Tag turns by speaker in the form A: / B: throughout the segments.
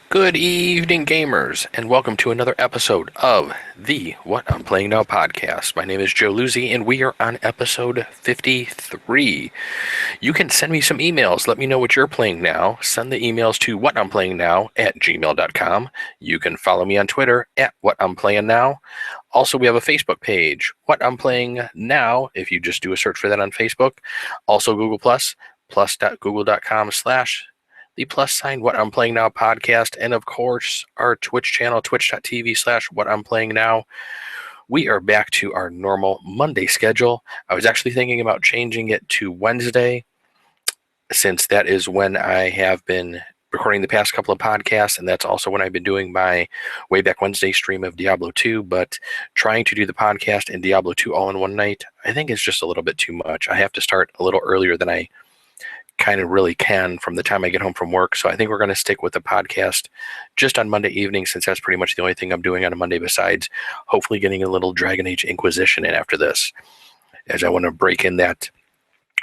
A: Good evening, gamers, and welcome to another episode of the What I'm Playing Now podcast. My name is Joe Luzzi, and we are on episode 53. You can send me some emails. Let me know what you're playing now. Send the emails to whatimplayingnow@gmail.com. You can follow me on Twitter at whatimplayingnow. Also, we have a Facebook page, What I'm Playing Now, if you just do a search for that on Facebook. Also, Google+, plus.google.com/ the plus sign What I'm Playing Now podcast, and of course our Twitch channel, twitch.tv/ What I'm Playing Now. We are back to our normal Monday schedule. I was actually thinking about changing it to Wednesday, since that is when I have been recording the past couple of podcasts, and that's also when I've been doing my Way Back Wednesday stream of Diablo 2, but trying to do the podcast and Diablo 2 all in one night, I think is just a little bit too much. I have to start a little earlier than I kind of really can from the time I get home from work. So I think we're going to stick with the podcast just on Monday evening, since that's pretty much the only thing I'm doing on a Monday besides hopefully getting a little Dragon Age Inquisition in after this, as I want to break in that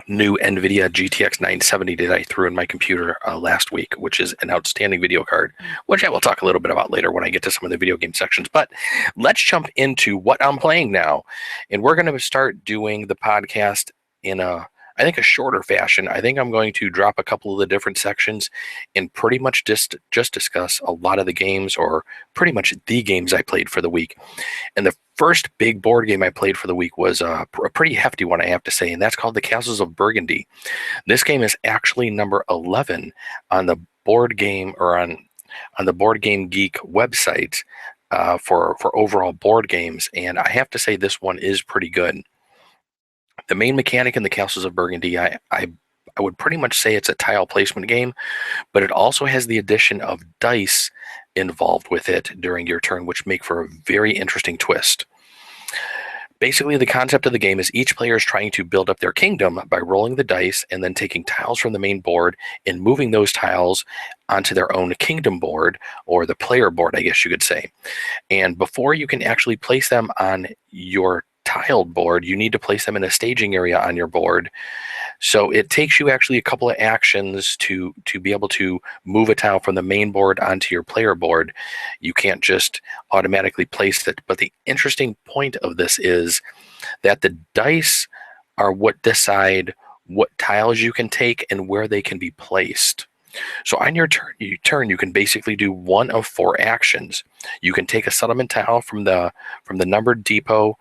A: new NVIDIA GTX 970 that I threw in my computer last week, which is an outstanding video card, which I will talk a little bit about later when I get to some of the video game sections. But let's jump into what I'm playing now. And we're going to start doing the podcast in I think a shorter fashion. I think I'm going to drop a couple of the different sections and pretty much just discuss a lot of the games, or pretty much the games I played for the week. And the first big board game I played for the week was a pretty hefty one, I have to say, and that's called The Castles of Burgundy. This game is actually number 11 on the board game, or on the Board Game Geek website, for overall board games, and I have to say this one is pretty good. The main mechanic in The Castles of Burgundy, I would pretty much say it's a tile placement game, but it also has the addition of dice involved with it during your turn, which make for a very interesting twist. Basically, the concept of the game is each player is trying to build up their kingdom by rolling the dice and then taking tiles from the main board and moving those tiles onto their own kingdom board, or the player board, I guess you could say. And before you can actually place them on your tiled board, you need to place them in a staging area on your board. So it takes you actually a couple of actions to be able to move a tile from the main board onto your player board. You can't just automatically place it. But the interesting point of this is that the dice are what decide what tiles you can take and where they can be placed. So on your turn, you can basically do one of four actions. You can take a settlement tile from the numbered depot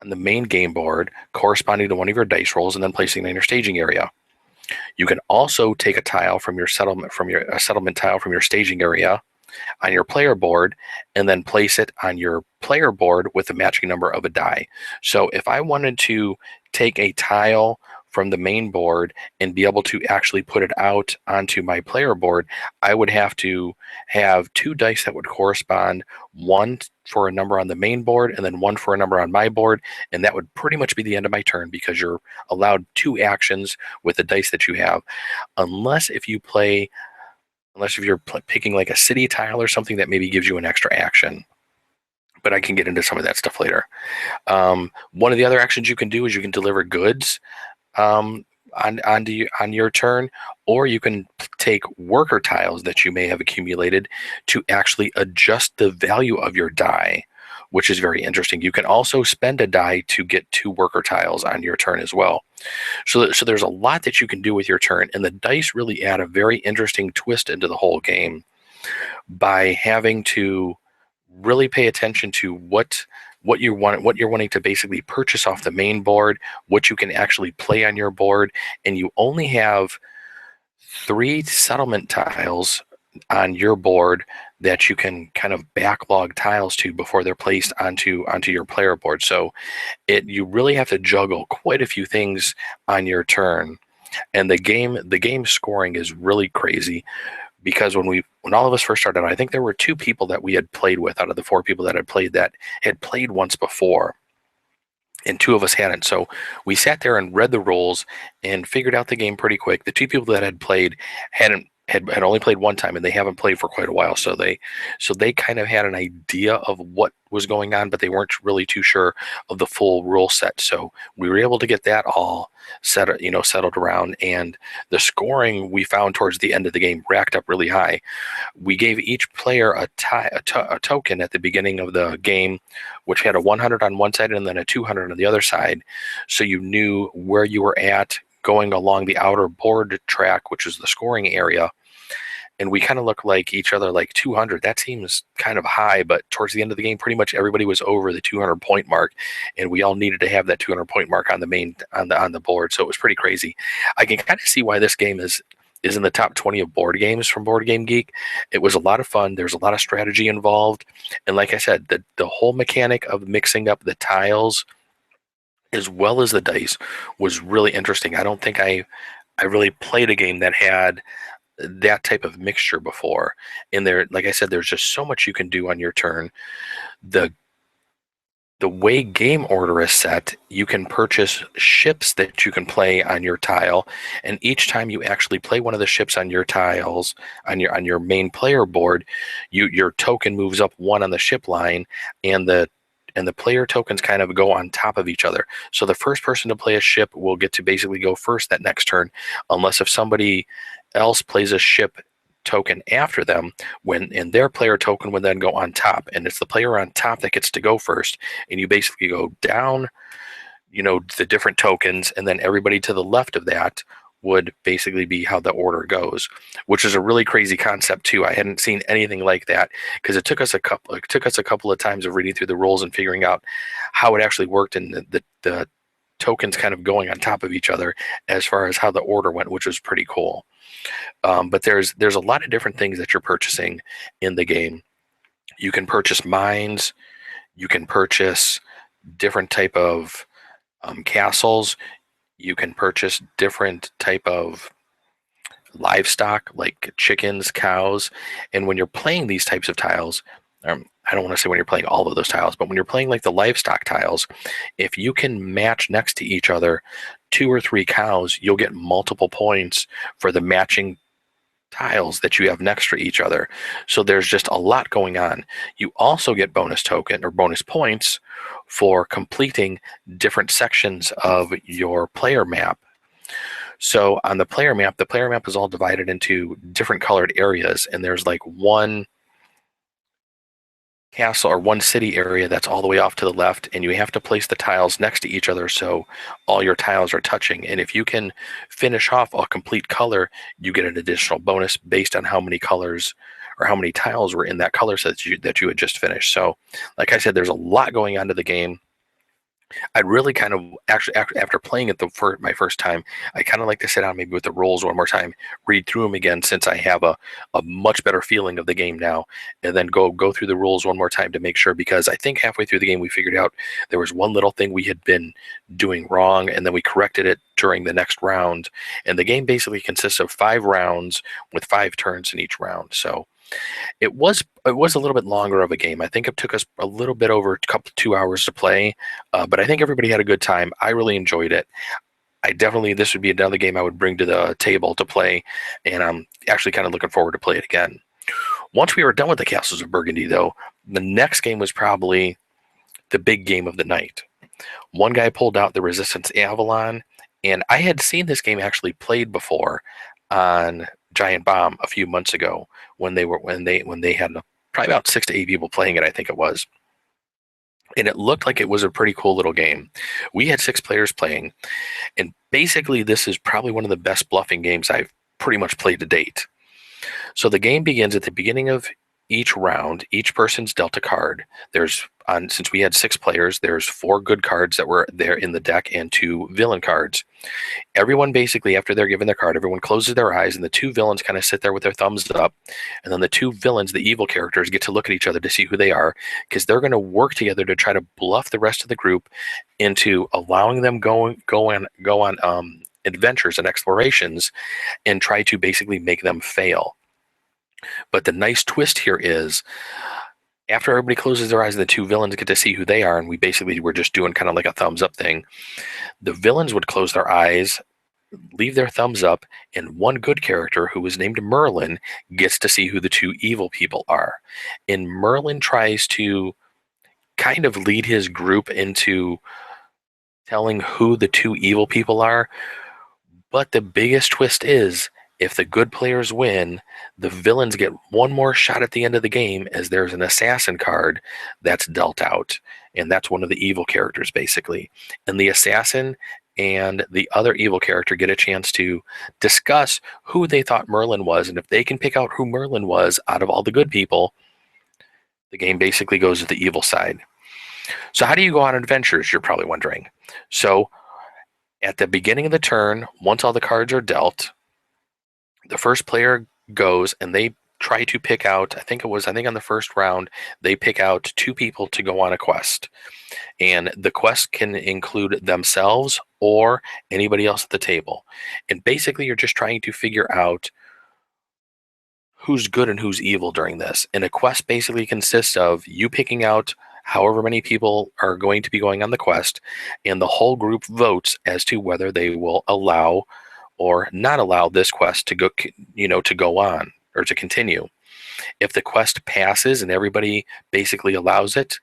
A: on the main game board, corresponding to one of your dice rolls, and then placing it in your staging area. You can also take a tile from your settlement tile from your staging area on your player board, and then place it on your player board with the matching number of a die. So if I wanted to take a tile from the main board and be able to actually put it out onto my player board, I would have to have two dice that would correspond, one for a number on the main board and then one for a number on my board, and that would pretty much be the end of my turn, because you're allowed two actions with the dice that you have, unless if you're picking like a city tile or something that maybe gives you an extra action. But I can get into some of that stuff later. One of the other actions you can do is you can deliver goods on your turn, or you can take worker tiles that you may have accumulated to actually adjust the value of your die, which is very interesting. You can also spend a die to get two worker tiles on your turn as well. So there's a lot that you can do with your turn, and the dice really add a very interesting twist into the whole game by having to really pay attention to what you're wanting to basically purchase off the main board, what you can actually play on your board, and you only have 3 settlement tiles on your board that you can kind of backlog tiles to before they're placed onto your player board. So you really have to juggle quite a few things on your turn. And the game scoring is really crazy, because when all of us first started, I think there were 2 people that we had played with out of the 4 people that had played once before, and 2 of us hadn't. So we sat there and read the rules and figured out the game pretty quick. The 2 people that had played hadn't had only played one time, and they haven't played for quite a while. So they kind of had an idea of what was going on, but they weren't really too sure of the full rule set. So we were able to get that all settled around, and the scoring we found towards the end of the game racked up really high. We gave each player a token at the beginning of the game, which had a 100 on one side and then a 200 on the other side, so you knew where you were at going along the outer board track, which is the scoring area. And we kind of looked like each other, like 200. That seems kind of high, but towards the end of the game, pretty much everybody was over the 200 point mark, and we all needed to have that 200 point mark on the board. So it was pretty crazy. I can kind of see why this game is in the top 20 of board games from Board Game Geek. It was a lot of fun. There's a lot of strategy involved, and like I said, the whole mechanic of mixing up the tiles as well as the dice was really interesting. I don't think I really played a game that had that type of mixture before. And there, like I said, there's just so much you can do on your turn. The way game order is set, you can purchase ships that you can play on your tile, and each time you actually play one of the ships on your tiles on your main player board, your token moves up one on the ship line, and the player tokens kind of go on top of each other. So the first person to play a ship will get to basically go first that next turn, unless if somebody else plays a ship token after them, and their player token would then go on top, and it's the player on top that gets to go first, and you basically go down, the different tokens, and then everybody to the left of that would basically be how the order goes, which is a really crazy concept too. I hadn't seen anything like that, because it took us a couple of times of reading through the rules and figuring out how it actually worked, and the tokens kind of going on top of each other as far as how the order went, which was pretty cool. But there's a lot of different things that you're purchasing in the game. You can purchase mines. You can purchase different type of castles. You can purchase different type of livestock like chickens, cows. And when you're playing these types of tiles, I don't want to say when you're playing all of those tiles, but when you're playing like the livestock tiles, if you can match next to each other 2 or 3 cows, you'll get multiple points for the matching tiles that you have next to each other. So there's just a lot going on. You also get bonus token or bonus points for completing different sections of your player map. So on the player map is all divided into different colored areas, and there's like one castle or one city area that's all the way off to the left, and you have to place the tiles next to each other so all your tiles are touching. And if you can finish off a complete color, you get an additional bonus based on how many colors or how many tiles were in that color set that you had just finished. So like I said, there's a lot going on to the game. I'd really kind of actually after playing it for my first time, I kind of like to sit down maybe with the rules one more time, read through them again since I have a much better feeling of the game now, and then go through the rules one more time to make sure, because I think halfway through the game we figured out there was one little thing we had been doing wrong, and then we corrected it during the next round. And the game basically consists of 5 rounds with 5 turns in each round. So it was a little bit longer of a game. I think it took us a little bit over 2 hours to play, but I think everybody had a good time. I really enjoyed it. This would be another game I would bring to the table to play, and I'm actually kind of looking forward to play it again. Once we were done with the Castles of Burgundy, though, the next game was probably the big game of the night. One guy pulled out the Resistance Avalon, and I had seen this game actually played before on Giant Bomb a few months ago when they had probably about 6 to 8 people playing it, I think it was. And it looked like it was a pretty cool little game. We had 6 players playing, and basically this is probably one of the best bluffing games I've pretty much played to date. So the game begins at the beginning of each round. Each person's dealt a card. Since we had 6 players, there's 4 good cards that were there in the deck and 2 villain cards. Everyone basically, after they're given their card, everyone closes their eyes, and the 2 villains kind of sit there with their thumbs up, and then the 2 villains, the evil characters, get to look at each other to see who they are, because they're going to work together to try to bluff the rest of the group into allowing them go on adventures and explorations, and try to basically make them fail. But the nice twist here is, after everybody closes their eyes and the 2 villains get to see who they are, and we basically were just doing kind of like a thumbs up thing, the villains would close their eyes leave their thumbs up, and one good character, who was named Merlin, gets to see who the two evil people are. And Merlin tries to kind of lead his group into telling who the two evil people are. But the biggest twist is, if the good players win, the villains get one more shot at the end of the game, as there's an assassin card that's dealt out. And that's one of the evil characters, basically. And the assassin and the other evil character get a chance to discuss who they thought Merlin was. And if they can pick out who Merlin was out of all the good people, the game basically goes to the evil side. So, how do you go on adventures, you're probably wondering? So, at the beginning of the turn, once all the cards are dealt, the first player goes and they try to pick out, I think on the first round, they pick out two people to go on a quest. And the quest can include themselves or anybody else at the table. And basically, you're just trying to figure out who's good and who's evil during this. And a quest basically consists of you picking out however many people are going to be going on the quest, and the whole group votes as to whether they will allow or not allow this quest to go on or to continue. If the quest passes and everybody basically allows it,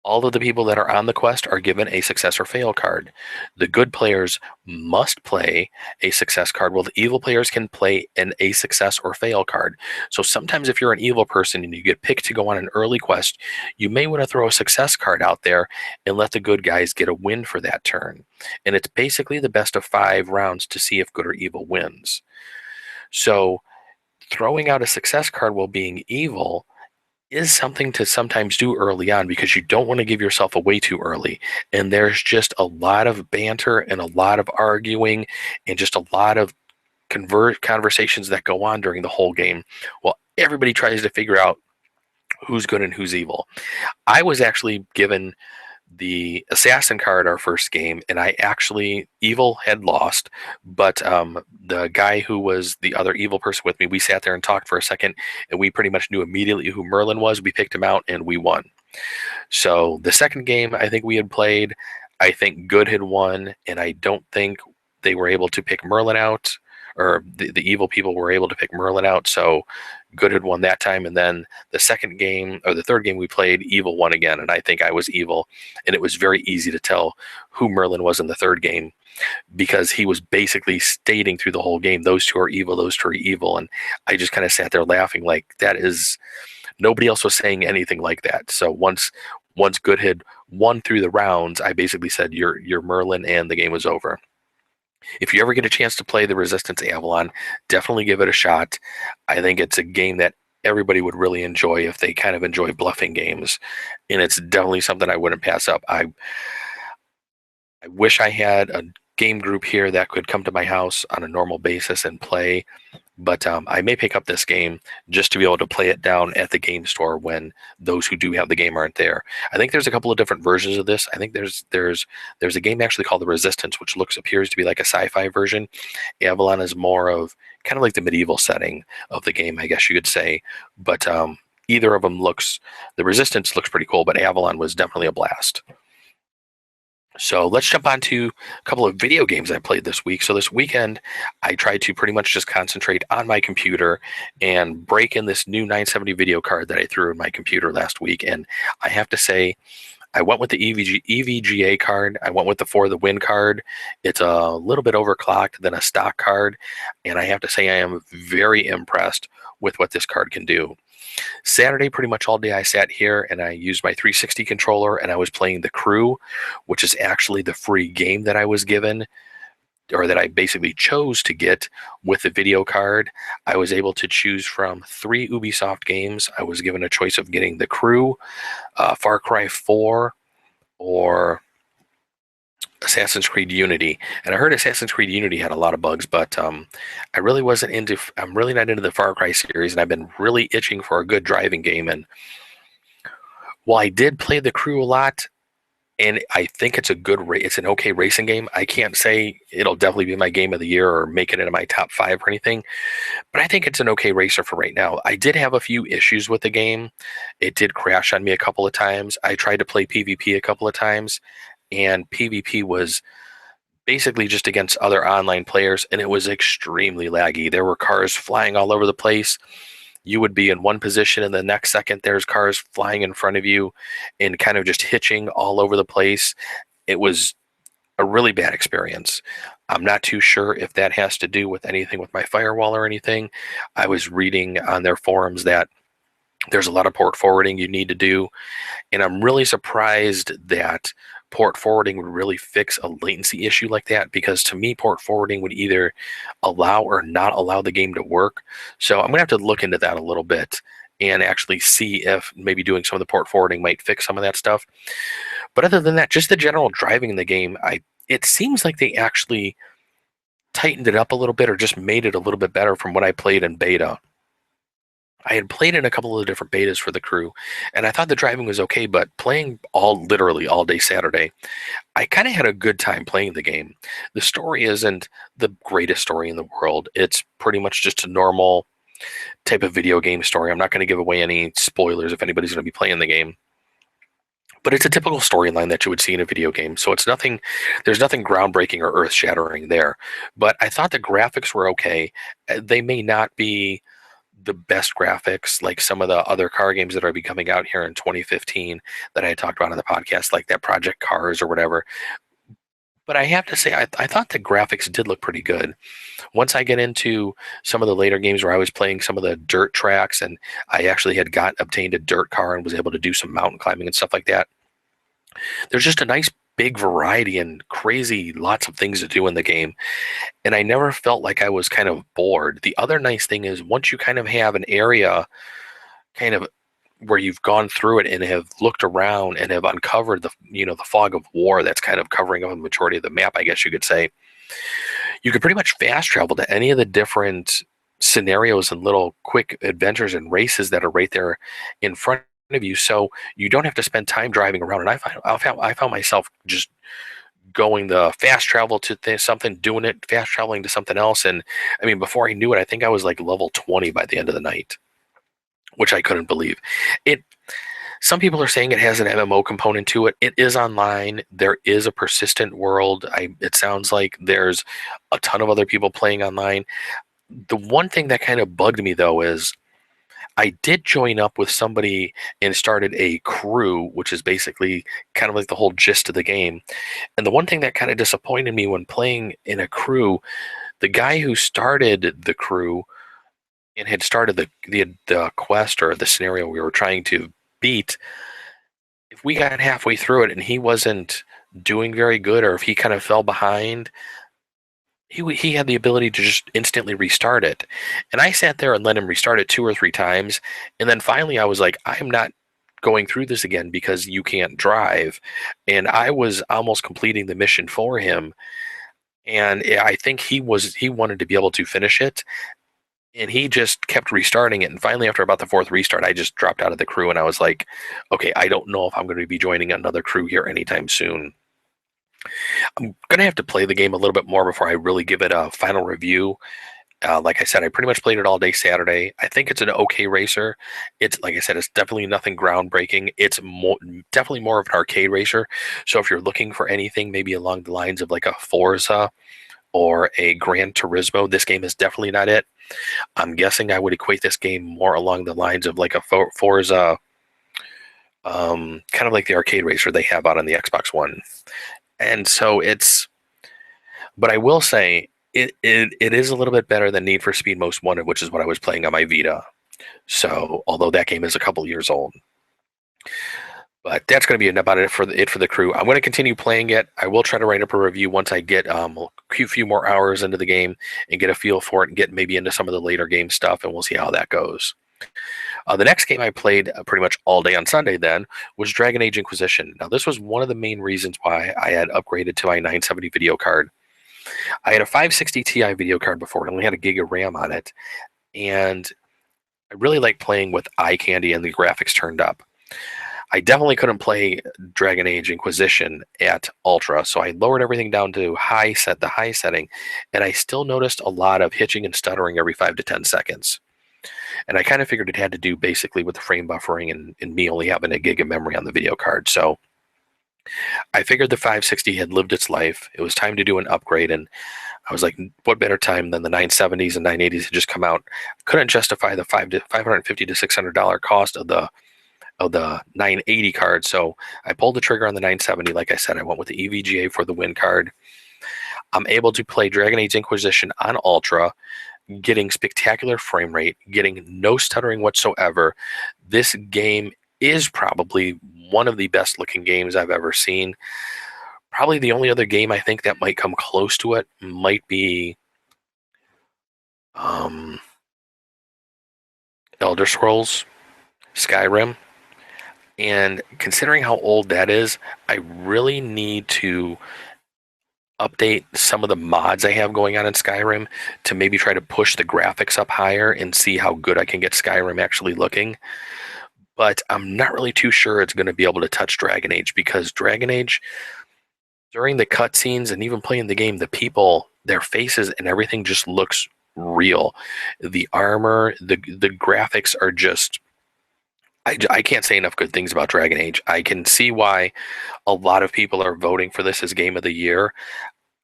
A: all of the people that are on the quest are given a success or fail card. The good players must play a success card, while the evil players can play a success or fail card. So sometimes if you're an evil person and you get picked to go on an early quest, you may want to throw a success card out there and let the good guys get a win for that turn. And it's basically the best of 5 rounds to see if good or evil wins. So throwing out a success card while being evil is something to sometimes do early on, because you don't want to give yourself away too early. And there's just a lot of banter and a lot of arguing and just a lot of conversations that go on during the whole game. Well, everybody tries to figure out who's good and who's evil. I was actually given the assassin card our first game, and evil had lost, but the guy who was the other evil person with me, we sat there and talked for a second, and we pretty much knew immediately who Merlin was. We picked him out and we won. So the second game I think we had played, I think good had won, and I don't think they were able to pick Merlin out, or the evil people were able to pick Merlin out. So good had won that time. And then the second game, or the third game we played, evil won again, and I think I was evil. And it was very easy to tell who Merlin was in the third game, because he was basically stating through the whole game, those two are evil, those two are evil. And I just kind of sat there laughing, like, that is, nobody else was saying anything like that. So once good had won through the rounds, I basically said, you're Merlin, and the game was over. If you ever get a chance to play the Resistance Avalon, definitely give it a shot. I think it's a game that everybody would really enjoy if they kind of enjoy bluffing games, and it's definitely something I wouldn't pass up. I wish I had a game group here that could come to my house on a normal basis and play, but I may pick up this game just to be able to play it down at the game store when those who do have the game aren't there. I think there's a couple of different versions of this. I think there's a game actually called The Resistance, which appears to be like a sci-fi version. Avalon is more of kind of like the medieval setting of the game, I guess you could say. But either of them The Resistance looks pretty cool, but Avalon was definitely a blast. So let's jump on to a couple of video games I played this week. So this weekend, I tried to pretty much just concentrate on my computer and break in this new 970 video card that I threw in my computer last week. And I have to say, I went with the EVGA card. I went with the For the Win card. It's a little bit overclocked than a stock card. And I have to say, I am very impressed with what this card can do. Saturday, pretty much all day, I sat here and I used my 360 controller, and I was playing The Crew, which is actually the free game that I was given, or that I basically chose to get with the video card. I was able to choose from 3 Ubisoft games. I was given a choice of getting The Crew, Far Cry 4, or Assassin's Creed Unity. And I heard Assassin's Creed Unity had a lot of bugs, but I'm really not into the Far Cry series, and I've been really itching for a good driving game. And while I did play The Crew a lot, and I think it's it's an okay racing game, I can't say it'll definitely be my game of the year or make it into my top 5 or anything, but I think it's an okay racer for right now. I did have a few issues with the game. It did crash on me a couple of times. I tried to play PvP a couple of times, and PvP was basically just against other online players, and it was extremely laggy. There were cars flying all over the place. You would be in one position, and the next second there's cars flying in front of you and kind of just hitching all over the place. It was a really bad experience. I'm not too sure if that has to do with anything with my firewall or anything. I was reading on their forums that there's a lot of port forwarding you need to do, and I'm really surprised that port forwarding would really fix a latency issue like that, because to me, port forwarding would either allow or not allow the game to work. So I'm going to have to look into that a little bit and actually see if maybe doing some of the port forwarding might fix some of that stuff. But other than that, just the general driving in the game, it seems like they actually tightened it up a little bit or just made it a little bit better from what I played in beta. I had played in a couple of different betas for the crew, and I thought the driving was okay, but playing literally all day Saturday, I kind of had a good time playing the game. The story isn't the greatest story in the world. It's pretty much just a normal type of video game story. I'm not going to give away any spoilers if anybody's going to be playing the game. But it's a typical storyline that you would see in a video game. So there's nothing groundbreaking or earth shattering there. But I thought the graphics were okay. They may not be the best graphics like some of the other car games that are be coming out here in 2015 that I had talked about on the podcast, like that Project Cars or whatever. But I have to say, I thought the graphics did look pretty good. Once I get into some of the later games where I was playing some of the dirt tracks, and I actually had obtained a dirt car and was able to do some mountain climbing and stuff like that, there's just a nice big variety and crazy lots of things to do in the game. And I never felt like I was kind of bored. The other nice thing is once you kind of have an area kind of where you've gone through it and have looked around and have uncovered the fog of war that's kind of covering up the majority of the map, I guess you could say, you could pretty much fast travel to any of the different scenarios and little quick adventures and races that are right there in front of you. So you don't have to spend time driving around. And I found myself just going the fast travel to something, doing it, fast traveling to something else. And I mean, before I knew it, I think I was like level 20 by the end of the night, which I couldn't believe. It. Some people are saying it has an MMO component to it. It is online. There is a persistent world. It sounds like there's a ton of other people playing online. The one thing that kind of bugged me though is I did join up with somebody and started a crew, which is basically kind of like the whole gist of the game. And the one thing that kind of disappointed me when playing in a crew, the guy who started the crew and had started the quest or the scenario we were trying to beat, if we got halfway through it and he wasn't doing very good, or if he kind of fell behind, he had the ability to just instantly restart it. And I sat there and let him restart it 2 or 3 times, and then finally I was like, I'm not going through this again because you can't drive. And I was almost completing the mission for him, and I think he wanted to be able to finish it, and he just kept restarting it. And finally, after about the fourth restart, I just dropped out of the crew, and I was like, okay, I don't know if I'm going to be joining another crew here anytime soon. I'm going to have to play the game a little bit more before I really give it a final review. Like I said, I pretty much played it all day Saturday. I think it's an okay racer. It's, like I said, it's definitely nothing groundbreaking. It's definitely more of an arcade racer. So if you're looking for anything maybe along the lines of like a Forza or a Gran Turismo, this game is definitely not it. I'm guessing I would equate this game more along the lines of like a Forza, kind of like the arcade racer they have out on the Xbox One. And so but I will say it is a little bit better than Need for Speed Most Wanted, which is what I was playing on my Vita. So although that game is a couple years old, but that's going to be about it for the crew. I'm going to continue playing it. I will try to write up a review once I get a few more hours into the game and get a feel for it and get maybe into some of the later game stuff, and we'll see how that goes. The next game I played pretty much all day on Sunday then was Dragon Age Inquisition. Now, this was one of the main reasons why I had upgraded to my 970 video card. I had a 560 Ti video card before. It only had a gig of RAM on it. And I really liked playing with eye candy and the graphics turned up. I definitely couldn't play Dragon Age Inquisition at Ultra, so I lowered everything down to the high setting, and I still noticed a lot of hitching and stuttering every 5 to 10 seconds. And I kind of figured it had to do basically with the frame buffering and me only having a gig of memory on the video card. So I figured the 560 had lived its life. It was time to do an upgrade, and I was like, what better time than the 970s and 980s had just come out? Couldn't justify the 550 to $600 cost of the 980 card, so I pulled the trigger on the 970. Like I said, I went with the EVGA for the win card. I'm able to play Dragon Age Inquisition on Ultra, getting spectacular frame rate, getting no stuttering whatsoever. This game is probably one of the best looking games I've ever seen. Probably the only other game I think that might come close to it might be um, Elder Scrolls, Skyrim. And considering how old that is, I really need to update some of the mods I have going on in Skyrim to maybe try to push the graphics up higher and see how good I can get Skyrim actually looking. But I'm not really too sure it's going to be able to touch Dragon Age, because Dragon Age, during the cutscenes and even playing the game, the people, their faces and everything just looks real. The armor, the graphics are just, I can't say enough good things about Dragon Age. I can see why a lot of people are voting for this as Game of the Year.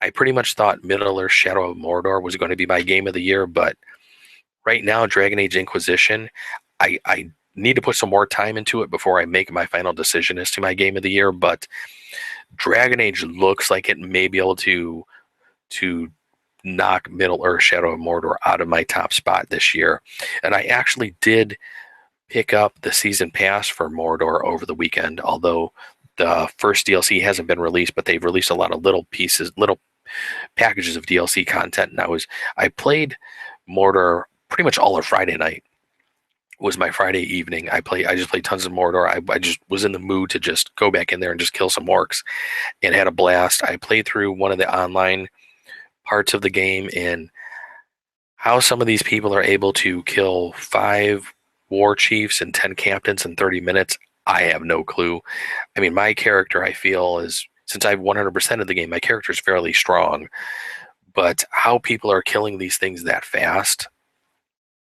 A: I pretty much thought Middle-earth: Shadow of Mordor was going to be my Game of the Year, but right now, Dragon Age Inquisition, I need to put some more time into it before I make my final decision as to my Game of the Year. But Dragon Age looks like it may be able to knock Middle-earth: Shadow of Mordor out of my top spot this year. And I actually did pick up the season pass for Mordor over the weekend, although the first DLC hasn't been released, but they've released a lot of little pieces, little packages of DLC content. And I played Mordor pretty much all of Friday night. Was my Friday evening. I just played tons of Mordor. I just was in the mood to just go back in there and just kill some orcs, and had a blast. I played through one of the online parts of the game, and how some of these people are able to kill 5 war chiefs and 10 captains in 30 minutes, I have no clue. I mean, my character, I feel, is, since I've 100% of the game, my character is fairly strong. But how people are killing these things that fast,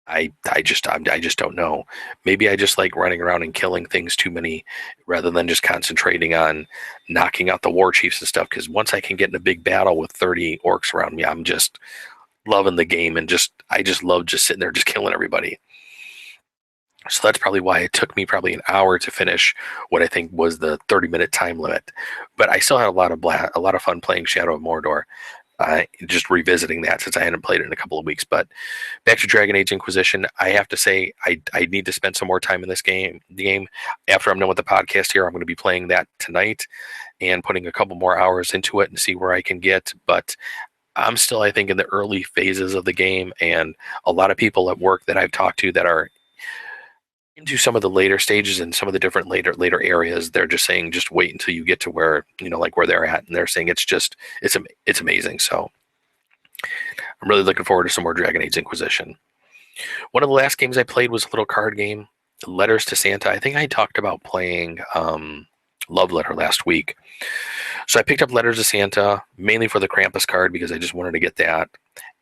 A: I just don't know. Maybe I just like running around and killing things too many, rather than just concentrating on knocking out the war chiefs and stuff. Because once I can get in a big battle with 30 orcs around me, I'm just loving the game, and I just love just sitting there just killing everybody. So that's probably why it took me probably an hour to finish what I think was the 30-minute time limit. But I still had a lot of fun playing Shadow of Mordor. Just revisiting that, since I hadn't played it in a couple of weeks. But back to Dragon Age Inquisition, I have to say I need to spend some more time in this game. The game, after I'm done with the podcast here, I'm going to be playing that tonight and putting a couple more hours into it and see where I can get. But I'm still, I think, in the early phases of the game, and a lot of people at work that I've talked to that are into some of the later stages and some of the different later areas, they're just saying just wait until you get to where, like where they're at, and they're saying it's amazing. So I'm really looking forward to some more Dragon Age Inquisition. One of the last games I played was a little card game, Letters to Santa. I think I talked about playing Love Letter last week. So I picked up Letters to Santa mainly for the Krampus card, because I just wanted to get that,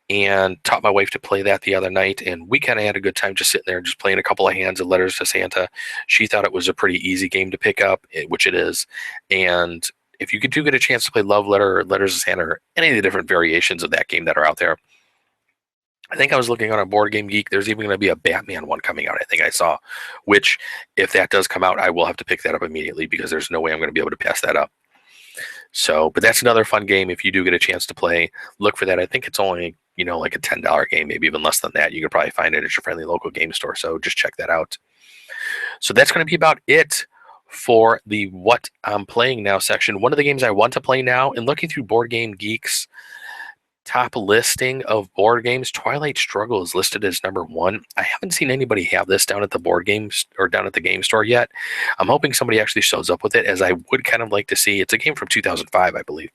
A: and taught my wife to play that the other night, and we kind of had a good time just sitting there just playing a couple of hands of Letters to Santa. She thought it was a pretty easy game to pick up, which it is. And if you do get a chance to play Love Letter or Letters to Santa, or any of the different variations of that game that are out there, I think I was looking on a Board Game Geek, there's even going to be a Batman one coming out, I think I saw, which, if that does come out, I will have to pick that up immediately, because there's no way I'm going to be able to pass that up. So, but that's another fun game. If you do get a chance to play, look for that. I think it's only, like a $10 game, maybe even less than that. You can probably find it at your friendly local game store. So just check that out. So that's going to be about it for the What I'm Playing Now section. One of the games I want to play now, and looking through Board Game Geek's top listing of board games, Twilight Struggle is listed as number 1. I haven't seen anybody have this down at the board games or down at the game store yet. I'm hoping somebody actually shows up with it, as I would kind of like to see. It's a game from 2005, I believe.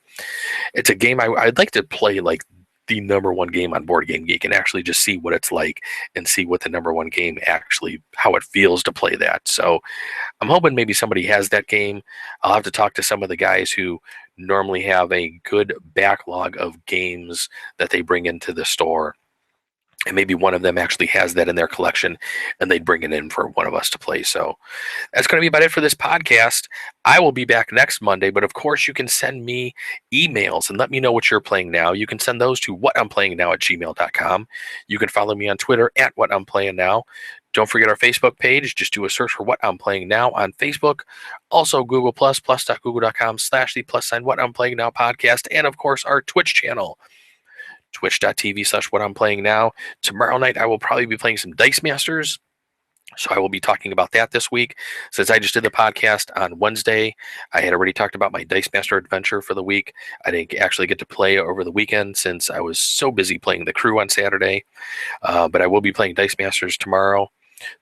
A: It's a game I'd like to play, like the number 1 game on Board Game Geek, and actually just see what it's like, and see what the number 1 game actually, how it feels to play that. So I'm hoping maybe somebody has that game. I'll have to talk to some of the guys who normally have a good backlog of games that they bring into the store, and maybe one of them actually has that in their collection and they'd bring it in for one of us to play. So that's going to be about it for this podcast. I will be back next Monday, but of course you can send me emails and let me know what you're playing now. You can send those to whatimplayingnow@gmail.com. You can follow me on Twitter at whatimplayingnow. Don't forget our Facebook page. Just do a search for What I'm Playing Now on Facebook. Also Google plus.google.com/the +sign What I'm Playing Now podcast. And of course our Twitch channel, twitch.tv/What I'm Playing Now. Tomorrow night I will probably be playing some Dice Masters. So I will be talking about that this week. Since I just did the podcast on Wednesday, I had already talked about my Dice Master adventure for the week. I didn't actually get to play over the weekend since I was so busy playing The Crew on Saturday. But I will be playing Dice Masters tomorrow.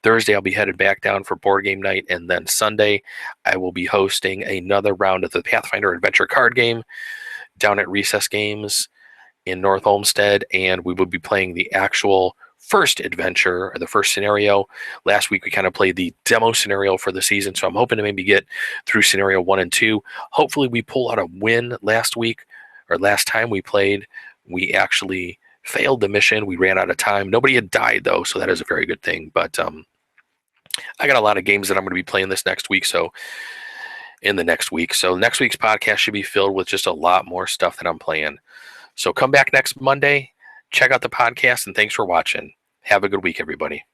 A: Thursday, I'll be headed back down for board game night. And then Sunday, I will be hosting another round of the Pathfinder Adventure card game down at Recess Games in North Olmsted. And we will be playing the actual first adventure, or the first scenario. Last week we kind of played the demo scenario for the season, so I'm hoping to maybe get through scenario 1 and 2. Hopefully we pull out a win. Last time we played, we actually failed the mission. We ran out of time. Nobody had died though, so that is a very good thing. But I got a lot of games that I'm going to be playing this next week, so next week's podcast should be filled with just a lot more stuff that I'm playing. So come back next Monday, check out the podcast, and thanks for watching. Have a good week, everybody.